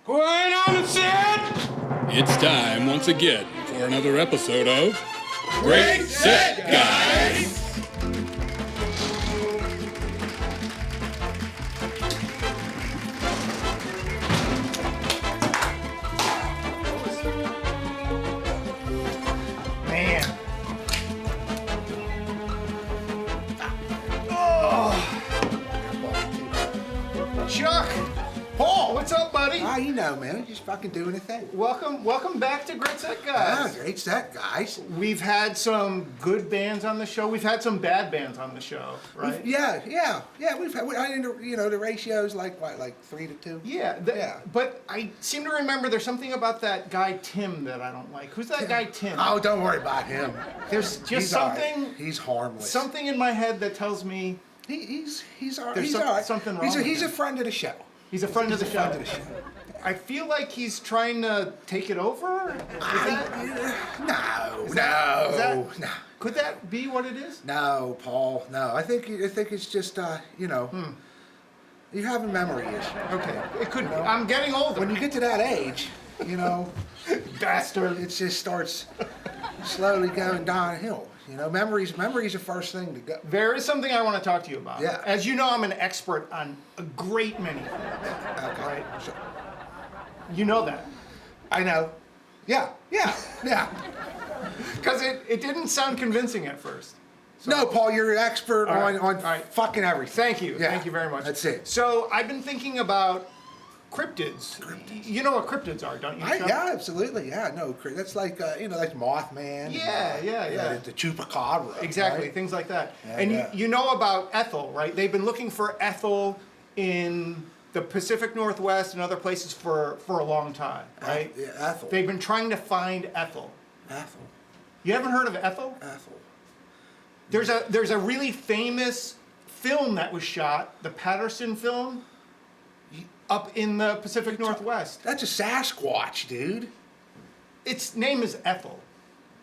Quiet on the set! It's time once again for another episode of Great Set Guys! Man. Oh. Chuck! Paul, what's up, buddy? You know, man, just fucking doing a thing. Welcome back to Great Set Guys. Great Set Guys. We've had some good bands on the show. We've had some bad bands on the show, right? Yeah. We've had, the ratio's like 3-2. Yeah. But I seem to remember there's something about that guy Tim that I don't like. Who's that guy Tim? Oh, don't worry about him. There's just He's something. all right. He's harmless. Something in my head that tells me He's all right. There's He's all right. something wrong He's with a him. friend of the show. he's a friend of the show. Friend of the show. I feel like he's trying to take it over. No. Could that be what it is? No, Paul. No, I think it's just you're having memory issues. Okay, it could be. I'm getting older. When you get to that age, Bastard. it just starts slowly going downhill. Memory's the first thing to go. There is something I want to talk to you about. Yeah. As you know, I'm an expert on a great many things. Okay. Right? Sure. You know that. I know. Yeah. Because it didn't sound convincing at first. So- No, Paul, you're an expert All right. on All right. fucking everything. Thank you. Yeah. Thank you very much. That's it. So I've been thinking about cryptids. You know what cryptids are, don't you? Chuck? Yeah, absolutely. Yeah, no, that's like like Mothman. Yeah. The Chupacabra. Exactly, right? things like that. Yeah, and yeah. You know about Ethel, right? They've been looking for Ethel in the Pacific Northwest and other places for a long time, right? Yeah, Ethel. They've been trying to find Ethel. Ethel. You haven't heard of Ethel? Ethel. There's a really famous film that was shot, the Patterson film, up in the Pacific Northwest. That's a Sasquatch, dude. Its name is Ethel.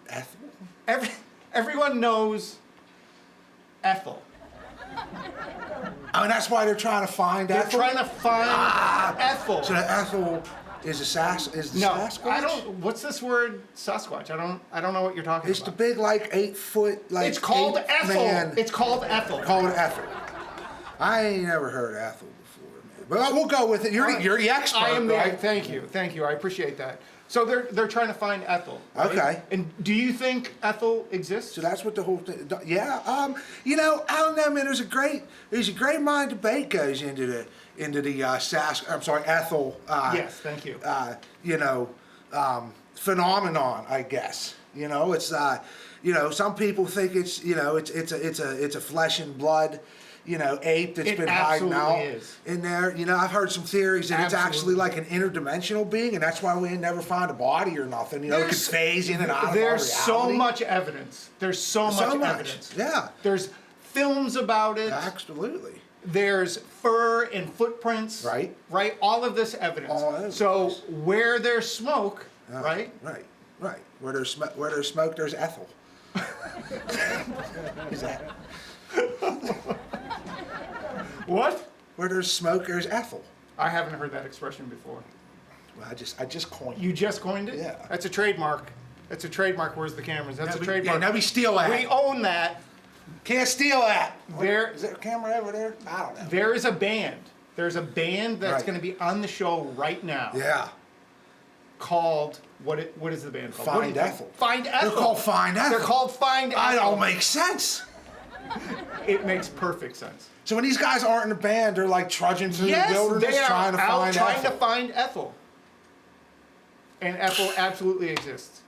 Ethel. Everyone knows Ethel. Oh, and that's why they're trying to find They're Ethel? trying to find Ethel. So that Ethel is the Sasquatch? I don't. What's this word, Sasquatch? I don't know what you're talking It's the about. big, 8 foot, It's called Ethel. Man. It's called Ethel. Called Ethel. I ain't never heard Ethel before, man. But we'll go with it. You're the expert, I am the. right? Thank you. I appreciate that. So they're trying to find Ethel. Right? Okay. And do you think Ethel exists? So that's what the whole thing. Yeah. I don't know, man. There's a great mind debate goes into the Ethel. Yes. Thank you. Phenomenon, I guess. It's some people think it's a flesh and blood, ape that's been hiding out in there. I've heard some theories that it's actually like an interdimensional being, and that's why we never find a body or nothing. It could phase in and out of our There's so reality. much evidence. There's so much evidence. Yeah. There's films about it. Absolutely. There's fur and footprints. Right. Right. All of this evidence. All evidence. So where there's smoke, right? Right. Where there's smoke, there's Ethel. Is that? What? Where there's smoke, there's Ethel. I haven't heard that expression before. Well, I just coined it. You just coined it? Yeah. That's a trademark. That's a trademark. Where's the cameras? That's a trademark. Yeah, nobody steal that. We own that. Can't steal that. Is there a camera over there? I don't know. There is a band. There's a band that's Right. going to be on the show right now. Yeah. Called what is the band called? Find Ethel. Find Ethel. They're called Find Ethel. They're called Find Ethel. That don't make sense. It makes perfect sense. So when these guys aren't in a band, they're like trudging through the wilderness they are trying to out find trying Ethel. to find Ethel. And Ethel absolutely exists.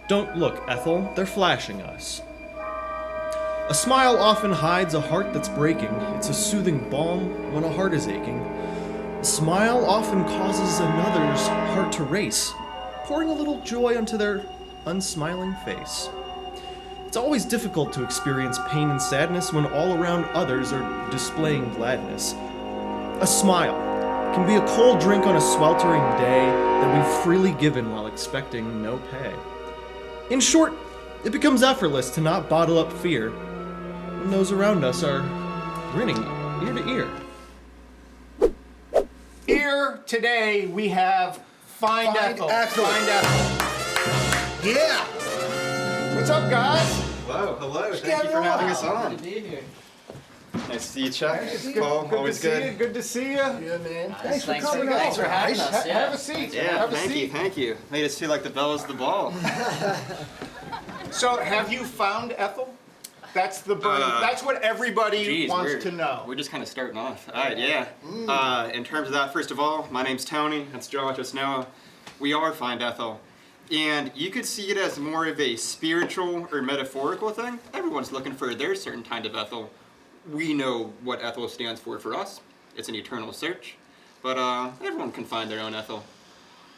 Don't look, Ethel, they're flashing us. A smile often hides a heart that's breaking. It's a soothing balm when a heart is aching. A smile often causes another's heart to race, pouring a little joy onto their unsmiling face. It's always difficult to experience pain and sadness when all around others are displaying gladness. A smile, can be a cold drink on a sweltering day that we've freely given while expecting no pay. In short, it becomes effortless to not bottle up fear when those around us are grinning ear to ear. Here today we have Find Ethel. Find Ethel. Yeah. What's up, guys? Hello. Thank you for having us on. Good to be here. Nice to see you, Chuck. Paul, always good. Good to see you. Yeah, man. Thanks for coming out. Thanks for having us. Have a seat. Yeah, Have a seat. thank you. Made us feel like the bellas of the ball. So, have you found Ethel? That's the burning. That's what everybody wants to know. We're just kind of starting off. All right, yeah. In terms of that, first of all, my name's Tony. That's Josh. That's Noah. We are Find Ethel. And you could see it as more of a spiritual or metaphorical thing. Everyone's looking for their certain kind of Ethel. We know what Ethel stands for us. It's an eternal search. But everyone can find their own Ethel.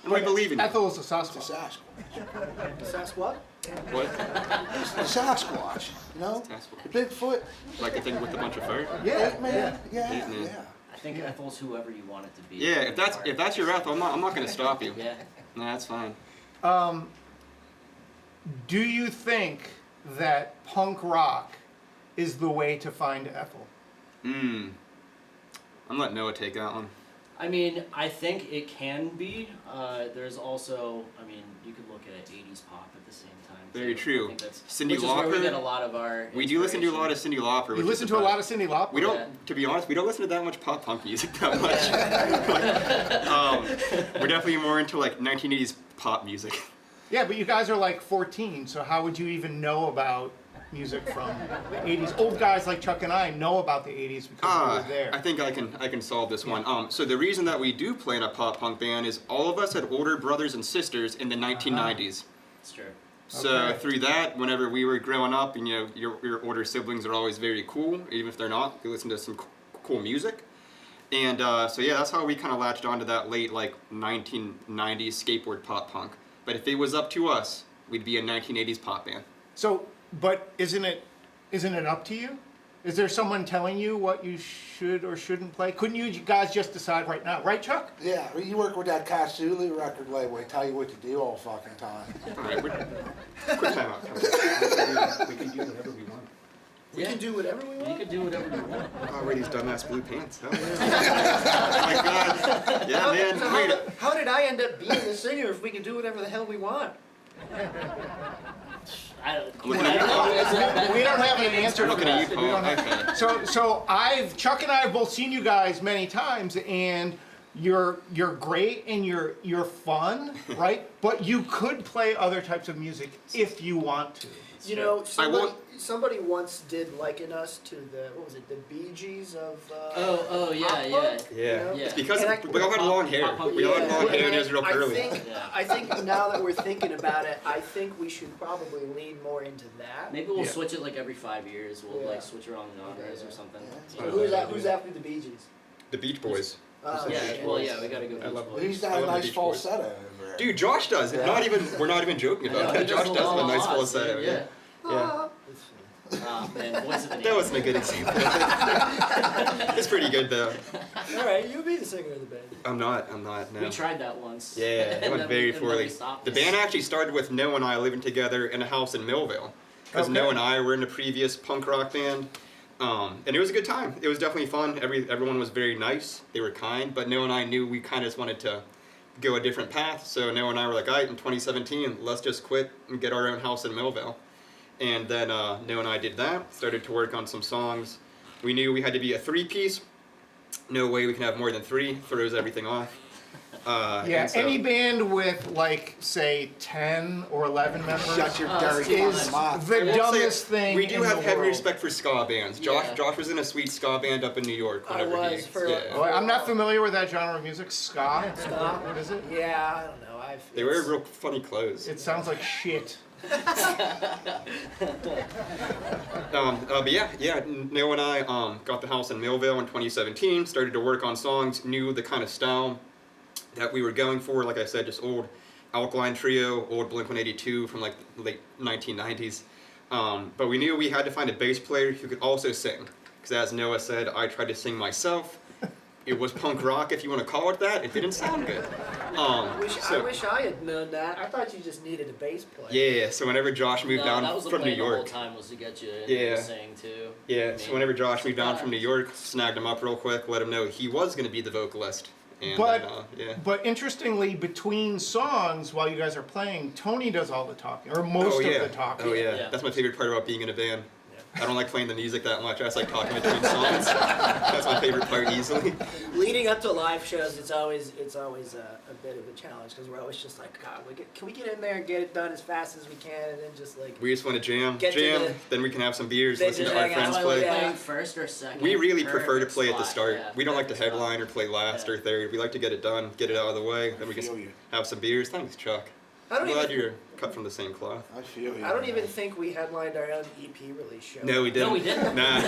And we believe in it. Ethel is a Sasquatch. Sasquatch? What? The Sasquatch, you know? Sasquatch. The Bigfoot. Like a thing with a bunch of fur? Yeah, man. Yeah. I think Ethel's whoever you want it to be. Yeah, if that's your Ethel, I'm not gonna stop you. Yeah. No, that's fine. Do you think that punk rock is the way to find Ethel? I'm letting Noah take that one. I mean, I think it can be. There's also, I mean, you could look at 80s pop at the same time. Very too. true. I think that's, Cyndi which is where we Lauper. get a lot of our We do listen to a lot of inspiration. Cyndi Lauper. You listen to a lot of Cyndi Lauper? We don't, Yeah. to be honest, we don't listen to that much pop punk music that much. We're definitely more into like 1980s pop music. Yeah, but you guys are like 14, so how would you even know about music from the 80s? Old guys like Chuck and I know about the 80s because we were there. I think I can solve this one. So the reason that we do play in a pop punk band is all of us had older brothers and sisters in the 1990s. That's true. So Okay. through that, whenever we were growing up, and you know, your older siblings are always very cool, even if they're not. You listen to some cool music, and so yeah, that's how we kind of latched onto that late like 1990s skateboard pop punk. But if it was up to us, we'd be a 1980s pop band. So, but isn't it up to you? Is there someone telling you what you should or shouldn't play? Couldn't you guys just decide right now, right, Chuck? Yeah, well, you work with that Katsuli record label. They tell you what to do all fucking time. All right, quick time out. We can do whatever we want. We can do whatever we want. You can do whatever you want. Already's dumbass blue pants. Oh, yeah. Oh my god. Yeah, man. Wait. How did I end up being the singer if we can do whatever the hell we want? I don't, Looking at you, Paul. We don't have an answer for Looking at that. you, We don't Paul. have- Okay. So Chuck and I have both seen you guys many times, and you're great and you're fun, right? But you could play other types of music if you want to. You know, won't- somebody once did liken us to the, what was it, the Bee Gees of oh yeah, pop yeah. punk? Yeah. Yeah. It's because And I- we all had long hair. We all had long hair and it was real curly. I think now that we're thinking about it, I think we should probably lean more into that. Maybe we'll switch it like every 5 years. We'll Yeah. like switch around the genres or something. So who's after the Bee Gees? The Beach Boys. Yeah, well, yeah, we gotta go. I love Beach Boys. He's got I a love the nice Beach Boys. falsetto over there. Dude, Josh does. Yeah. We're not even joking about that. Josh does have a nice falsetto. Yeah. Yeah. Man, voice of an That wasn't a good example. It's pretty good though. All right, you be the singer of the band. I'm not. No. We tried that once. Yeah, it And went then very and then we poorly. stopped The it. band actually started with Noah and I living together in a house in Millville. Because Okay. Noah and I were in a previous punk rock band. And it was a good time. It was definitely fun. Everyone was very nice. They were kind. But Noah and I knew we kind of just wanted to go a different path. So Noah and I were like, all right, in 2017, let's just quit and get our own house in Millville. And then Noah and I did that, started to work on some songs. We knew we had to be a three-piece. No way we can have more than three, throws everything off. Yeah, and so- any band with like say 10 or 11 members Shut your Oh, dirty is mouth. the I will say, dumbest thing. We do in have the heavy world. respect for ska bands. Josh Yeah. Josh was in a sweet ska band up in New York. I Whenever was he, for- yeah. Oh, I'm not familiar with that genre of music. Ska. Ska? What is it? Yeah, I don't know. They wear real funny clothes. It sounds like shit. But yeah, Noah and I got the house in Millville in 2017, started to work on songs, knew the kind of style that we were going for. Like I said, just old Alkaline Trio, old Blink-182 from like the late 1990s. But we knew we had to find a bass player who could also sing. Because as Noah said, I tried to sing myself. it was punk rock, if you want to call it that. It didn't sound good. I wish I had known that. I thought you just needed a bass player. Yeah, so whenever Josh moved down that was the from New plan the whole York. time was to get you in there Yeah. to sing too. Yeah, so whenever Josh moved down from New York, snagged him up real quick, let him know he was going to be the vocalist. And But yeah. but interestingly, between songs, while you guys are playing, Tony does all the talking, or most of the talking. Oh yeah. Yeah. That's my favorite part about being in a band. I don't like playing the music that much. I just like talking between songs. That's my favorite part easily. Leading up to live shows, it's always a bit of a challenge because we're always just like, God, can we get in there and get it done as fast as we can, and then just like We just want to jam, Get to then we can have some beers, Then listen just to our hang out friends with play. Yeah. Playing first or second. We really perfect prefer to play at the spot, start. yeah, We don't like to perfect spot. headline or play last Yeah. or third. We like to get it done, get it out of the way, then we feel can you. have some beers. Thanks, Chuck. I I'm don't glad even you're cut from the same cloth. I feel you. I don't even think we headlined our own EP release show. No, we didn't. No, we didn't. Nah,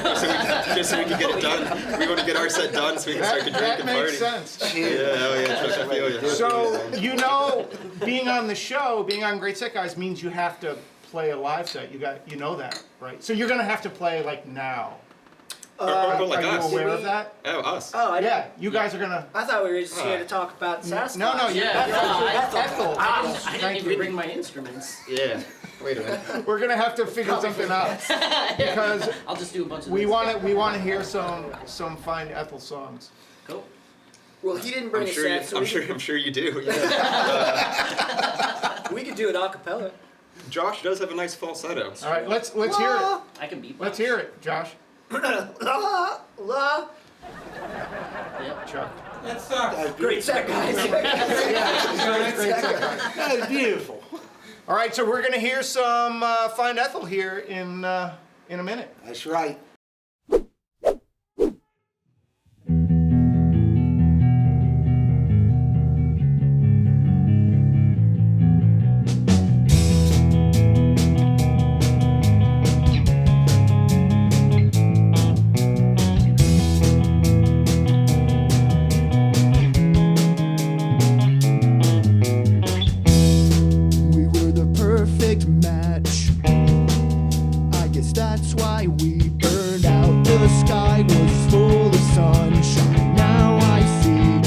just so we can get it done. We want to get our set done so we can start to drink That and makes party. sense. Yeah, oh yeah, Chuck, I feel you. So, you know, being on the show, being on Great Set Guys means you have to play a live set. You know that, right? So you're gonna have to play like now. Or like Are us. you aware Did of we- that? Oh, us. Oh, I Yeah, didn't. you guys are gonna. I thought we were just here to talk about Sasquatch. No, Yeah, Ethel. Ethel. I didn't Thank even you. bring my instruments. Yeah. Wait a minute. We're gonna have to figure something out because I'll just do a bunch of we this. want to hear some Find Ethel songs. Cool. Well, he didn't bring I'm a sure. set, so I'm we, sure you do. Yeah. we could do it a cappella. Josh does have a nice falsetto. All right, let's hear it. I can beat. Let's hear it, Josh. La, la. Yep. Chuck. Great set, guys. Yeah, great set, guys. That is beautiful. All right, so we're gonna hear some Find Ethel here in a minute. That's right. We were the perfect match. I guess that's why we burned out. The sky was full of sunshine. Now I see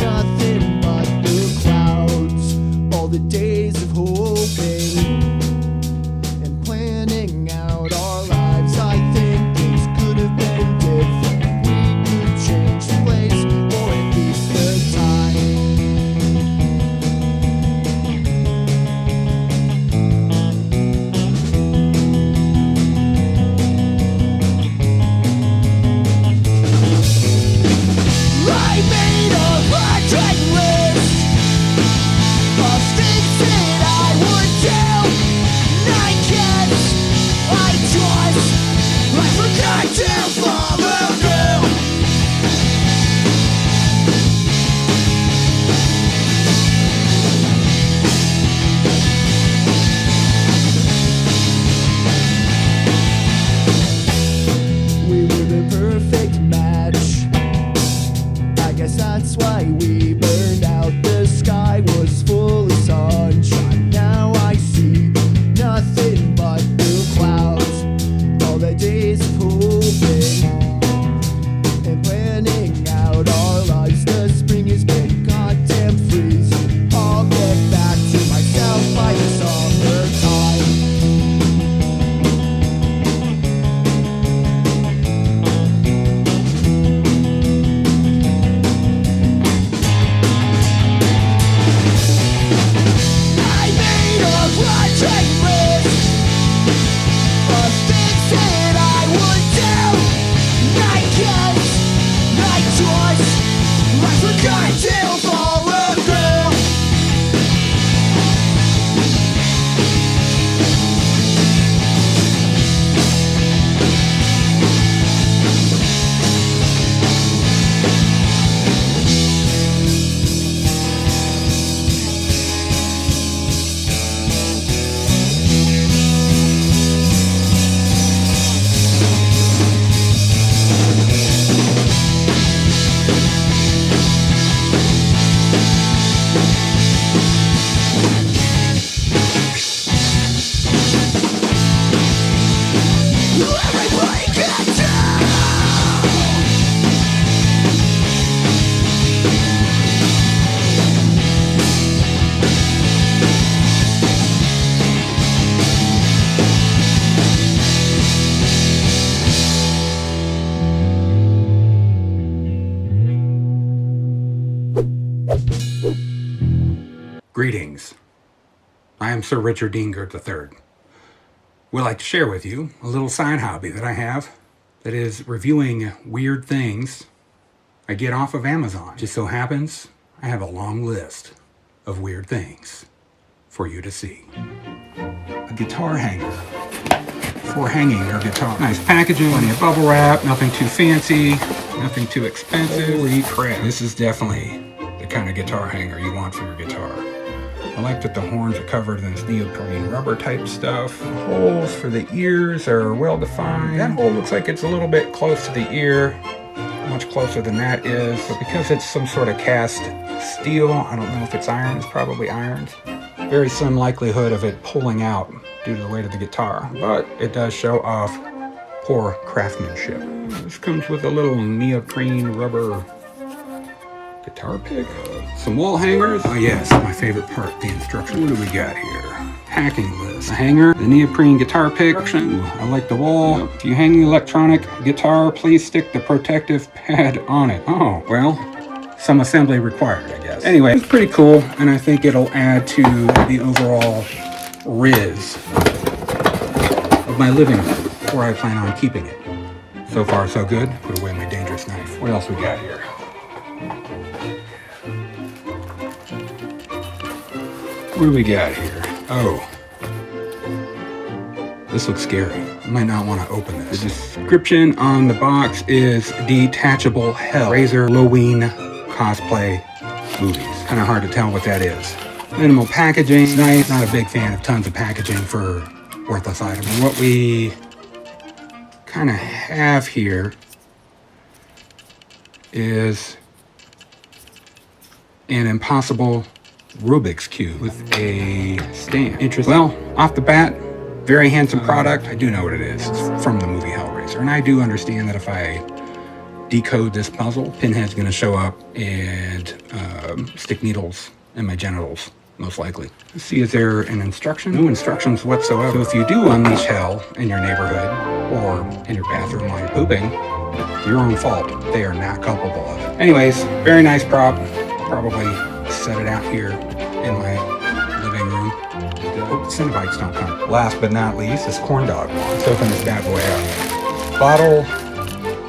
nothing but the clouds. All the days of hoping and planning out our lives. I think things could have been different. We could change the place, or at least the time. I made a project list of things Greetings. I am Sir Richard Dean Gert III. Would like to share with you a little side hobby that I have that is reviewing weird things I get off of Amazon. Just so happens I have a long list of weird things for you to see. A guitar hanger for hanging your guitar. Nice packaging, plenty of bubble wrap, nothing too fancy, nothing too expensive. Holy crap. This is definitely the kind of guitar hanger you want for your guitar. I like that the horns are covered in this neoprene rubber type stuff. The holes for the ears are well defined. That hole looks like it's a little bit close to the ear, much closer than that is. But because it's some sort of cast steel, I don't know if it's iron, it's probably ironed. Very slim likelihood of it pulling out due to the weight of the guitar, but it does show off poor craftsmanship. This comes with a little neoprene rubber guitar pick, some wall hangers. Oh yes, my favorite part, the instructions. What do we got here? Packing list. A hanger, the neoprene guitar pick. Ooh, I like the wall. If you hang the electronic guitar, please stick the protective pad on it. Oh, well, some assembly required, I guess. Anyway, it's pretty cool, and I think it'll add to the overall riz of my living room, where I plan on keeping it. So far, so good. Put away my dangerous knife. What else we got here? What do we got here? Oh. This looks scary. I might not want to open this. The description on the box is detachable hell. Razor Halloween cosplay movies. Kind of hard to tell what that is. Minimal packaging. Nice. Not a big fan of tons of packaging for worthless items. And what we kind of have here is an impossible Rubik's Cube with a stand. Interesting. Well, off the bat, very handsome product. I do know what it is. It's from the movie Hellraiser. And I do understand that if I decode this puzzle, Pinhead's going to show up and stick needles in my genitals, most likely. Let's see, is there an instruction? No instructions whatsoever. So if you do unleash hell in your neighborhood or in your bathroom while you're pooping, your own fault. They are not culpable of it. Anyways, very nice prop. Probably set it out here in my living room. Hope Cinnabites don't come. Last but not least is corn dog. Let's open this bad boy up. Bottle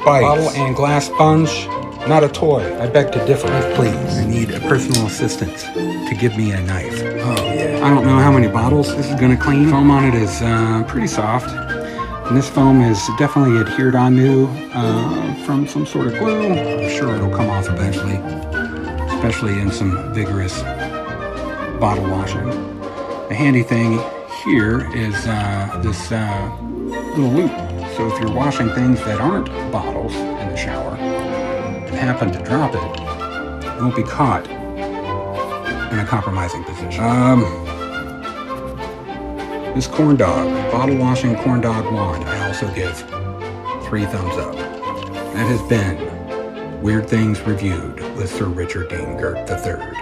bites. Bottle and glass sponge. Not a toy. I beg to differ. Please. I need a personal assistant to give me a knife. Oh yeah. I don't know how many bottles this is gonna clean. Foam on it is pretty soft. And this foam is definitely adhered onto from some sort of glue. I'm sure it'll come off eventually, especially in some vigorous bottle washing. The handy thing here is this little loop. So if you're washing things that aren't bottles in the shower and happen to drop it, you won't be caught in a compromising position. This corn dog, bottle washing corn dog wand, I also give 3 thumbs up. That has been Weird Things Reviewed with Sir Richard Dean Gert III.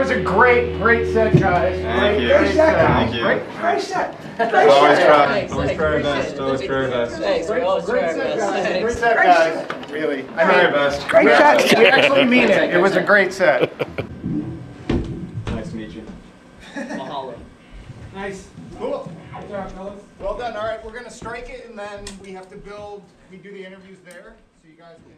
was a great set, guys. Thank you. Great set, guys. Thank you. Great set. Always try. Thanks, Always thanks, try our appreciate best. it. Always try our best. Thanks, we always try our best. Great Thanks. set, guys. Really. I Try our mean, best. Great set. we actually mean it. It was a great set. Nice to meet you. Mahalo. Nice. Cool. Good job, fellas. Well done. All right, we're gonna strike it, and then we have to build. We do the interviews there, so you guys can.